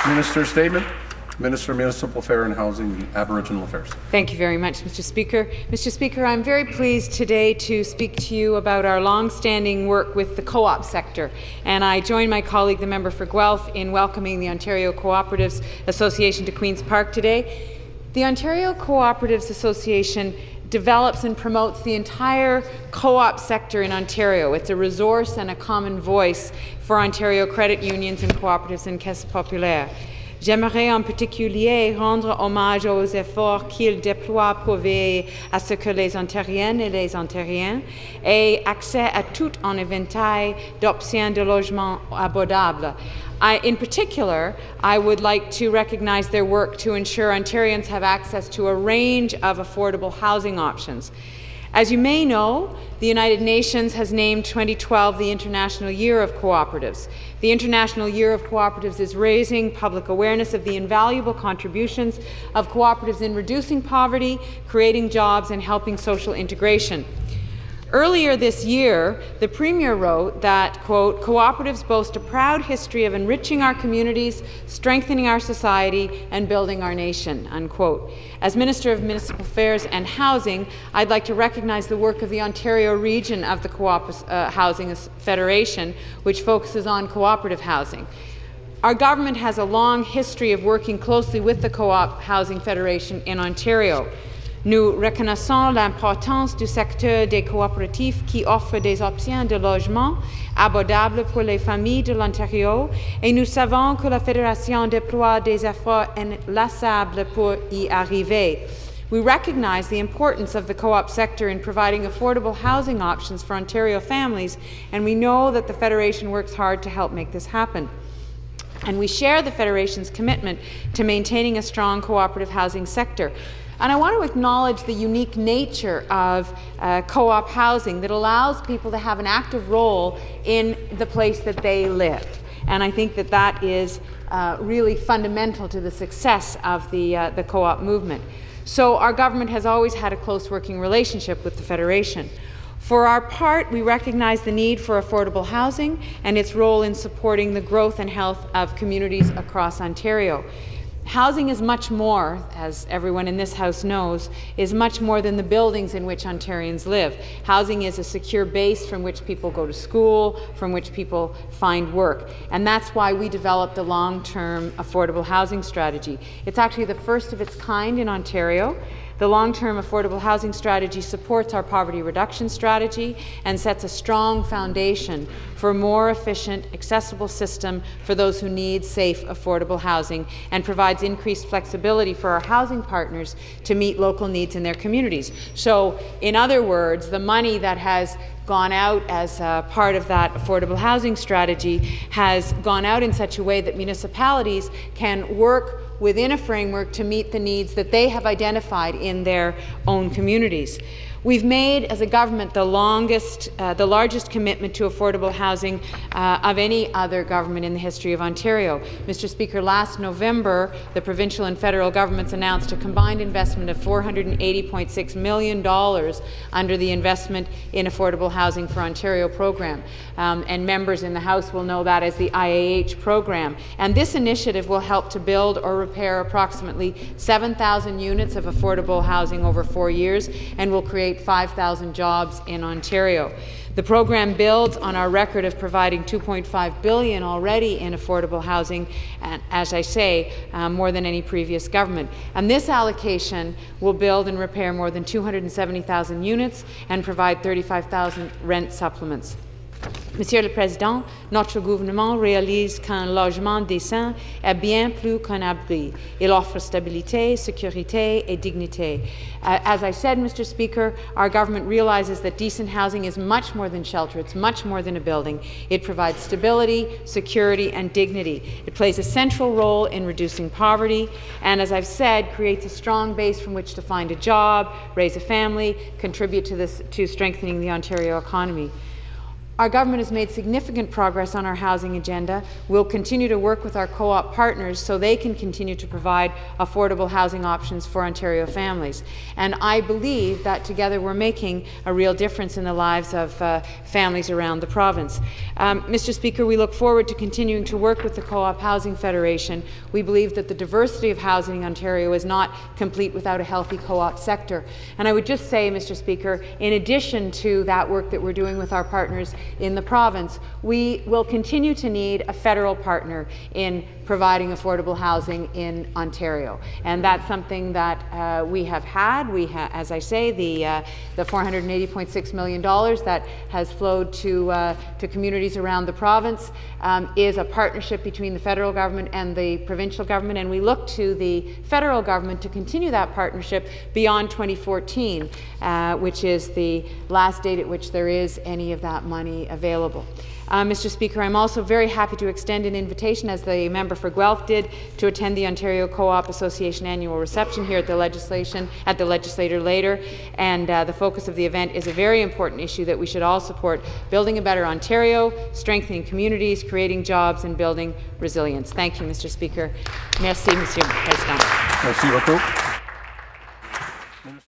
Minister's statement. Minister of Municipal Affairs and Housing and Aboriginal Affairs. Thank you very much, Mr. Speaker. Mr. Speaker, I'm very pleased today to speak to you about our long-standing work with the co-op sector, and I join my colleague, the member for Guelph, in welcoming the Ontario Cooperatives Association to Queen's Park today. The Ontario Cooperatives Association develops and promotes the entire co-op sector in Ontario. It's a resource and a common voice for Ontario credit unions and cooperatives and caisses populaires. J'aimerais en particulier rendre hommage aux efforts qu'ils déploient pour veiller à ce que les Ontariennes et les Ontariens aient accès à tout un éventail d'options de logement abordables. In particular, I would like to recognize their work to ensure Ontarians have access to a range of affordable housing options. As you may know, the United Nations has named 2012 the International Year of Cooperatives. The International Year of Cooperatives is raising public awareness of the invaluable contributions of cooperatives in reducing poverty, creating jobs, and helping social integration. Earlier this year, the Premier wrote that, quote, "Cooperatives boast a proud history of enriching our communities, strengthening our society, and building our nation," unquote. As Minister of Municipal Affairs and Housing, I'd like to recognize the work of the Ontario region of the Co-op Housing Federation, which focuses on cooperative housing. Our government has a long history of working closely with the Co-op Housing Federation in Ontario. Nous reconnaissons l'importance du secteur des coopératives qui offre des options de logement abordables pour les familles de l'Ontario et nous savons que la Fédération déploie des efforts inlassables pour y arriver. We recognize the importance of the co-op sector in providing affordable housing options for Ontario families, and we know that the Federation works hard to help make this happen. And we share the Federation's commitment to maintaining a strong cooperative housing sector. And I want to acknowledge the unique nature of co-op housing that allows people to have an active role in the place that they live. And I think that that is really fundamental to the success of the co-op movement. So our government has always had a close working relationship with the Federation. For our part, we recognize the need for affordable housing and its role in supporting the growth and health of communities across Ontario. Housing is much more, as everyone in this House knows, is much more than the buildings in which Ontarians live. Housing is a secure base from which people go to school, from which people find work. And that's why we developed a long-term affordable housing strategy. It's actually the first of its kind in Ontario. The long-term affordable housing strategy supports our poverty reduction strategy and sets a strong foundation for a more efficient, accessible system for those who need safe, affordable housing, and provides increased flexibility for our housing partners to meet local needs in their communities. So, in other words, the money that has gone out as part of that affordable housing strategy has gone out in such a way that municipalities can work within a framework to meet the needs that they have identified in their own communities. We've made, as a government, the largest commitment to affordable housing of any other government in the history of Ontario. Mr. Speaker, last November, the provincial and federal governments announced a combined investment of $480.6 million under the Investment in Affordable Housing for Ontario program. And members in the House will know that as the IAH program. And this initiative will help to build or repair approximately 7,000 units of affordable housing over 4 years and will create 5,000 jobs in Ontario. The program builds on our record of providing $2.5 billion already in affordable housing, and as I say, more than any previous government. And this allocation will build and repair more than 270,000 units and provide 35,000 rent supplements. Monsieur le Président, notre gouvernement réalise qu'un logement décent est bien plus qu'un abri. Il offre stabilité, sécurité et dignité. As I said, Mr. Speaker, our government realizes that decent housing is much more than shelter. It's much more than a building. It provides stability, security, and dignity. It plays a central role in reducing poverty, and as I've said, creates a strong base from which to find a job, raise a family, contribute to strengthening the Ontario economy. Our government has made significant progress on our housing agenda. We'll continue to work with our co-op partners so they can continue to provide affordable housing options for Ontario families. And I believe that together we're making a real difference in the lives of families around the province. Mr. Speaker, we look forward to continuing to work with the Co-op Housing Federation. We believe that the diversity of housing in Ontario is not complete without a healthy co-op sector. And I would just say, Mr. Speaker, in addition to that work that we're doing with our partners in the province, we will continue to need a federal partner in providing affordable housing in Ontario. And that's something that we have had. As I say, the $480.6 million that has flowed to communities around the province is a partnership between the federal government and the provincial government, and we look to the federal government to continue that partnership beyond 2014, which is the last date at which there is any of that money available. Mr. Speaker, I'm also very happy to extend an invitation, as the member for Guelph did, to attend the Ontario Co-op Association annual reception here at the Legislature later. And the focus of the event is a very important issue that we should all support: building a better Ontario, strengthening communities, creating jobs, and building resilience. Thank you, Mr. Speaker. Merci, Monsieur le Président. Merci beaucoup.